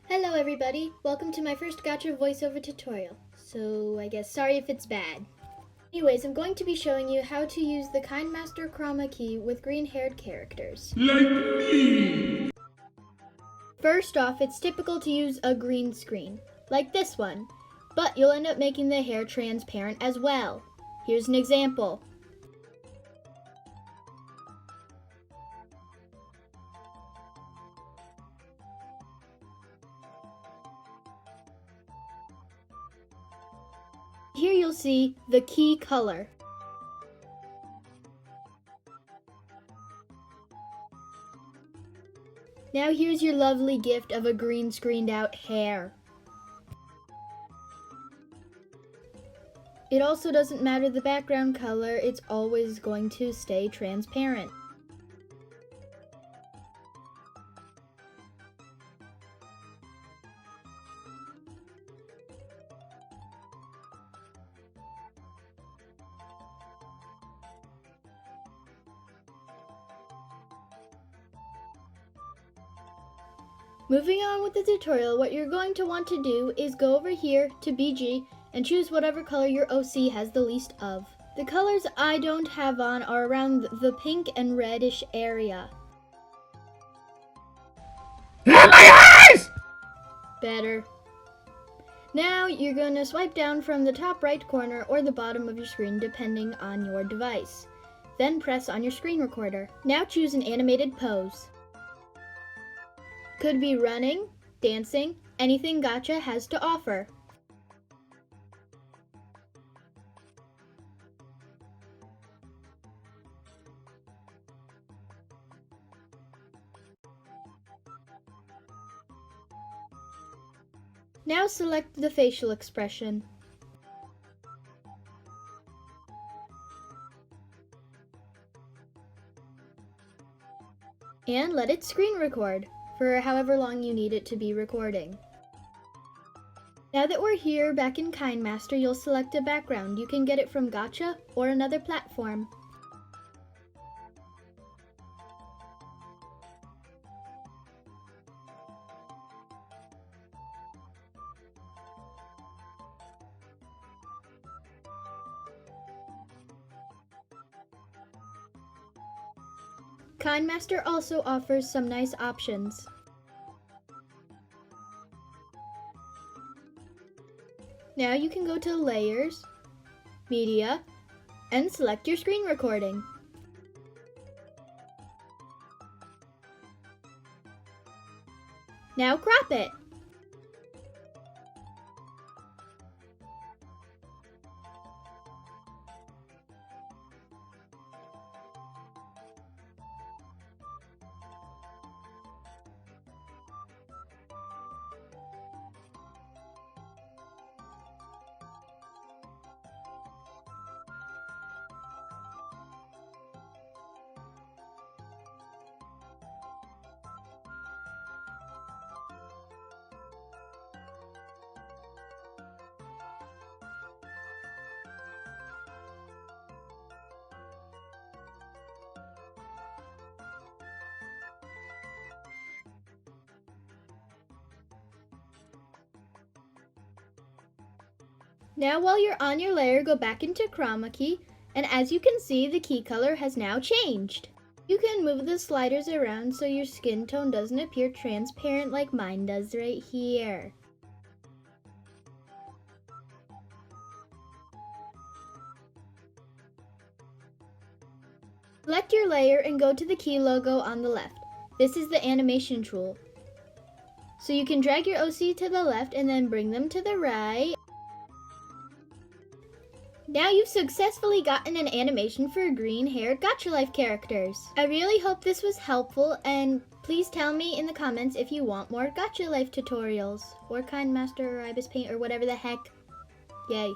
Hello everybody, welcome to my first Gacha voiceover tutorial. So I guess sorry if it's bad. Anyways, I'm going to be showing you how to use the KindMaster chroma key with green-haired characters. Like me! First off, it's typical to use a green screen, like this one, but you'll end up making the hair transparent as well. Here's an example. Here you'll see the key color. Now here's your lovely gift of a green screened out hair. It also doesn't matter the background color, it's always going to stay transparent. Moving on with the tutorial, what you're going to want to do is go over here to BG and choose whatever color your OC has the least of. The colors I don't have on are around the pink and reddish area. My eyes! Better. Now you're going to swipe down from the top right corner or the bottom of your screen depending on your device. Then press on your screen recorder. Now choose an animated pose. Could be running, dancing, anything Gacha has to offer. Now select the facial expression. And let it screen record for however long you need it to be recording. Now that we're here back in KindMaster, you'll select a background. You can get it from Gacha or another platform. KindMaster also offers some nice options. Now you can go to Layers, Media, and select your screen recording. Now crop it. Now while you're on your layer, go back into chroma key, and as you can see, the key color has now changed. You can move the sliders around so your skin tone doesn't appear transparent like mine does right here. Select your layer and go to the key logo on the left. This is the animation tool. So you can drag your OC to the left and then bring them to the right. Now you've successfully gotten an animation for green-haired Gacha Life characters. I really hope this was helpful, and please tell me in the comments if you want more Gacha Life tutorials, or KindMaster or Ibis Paint or whatever the heck. Yay.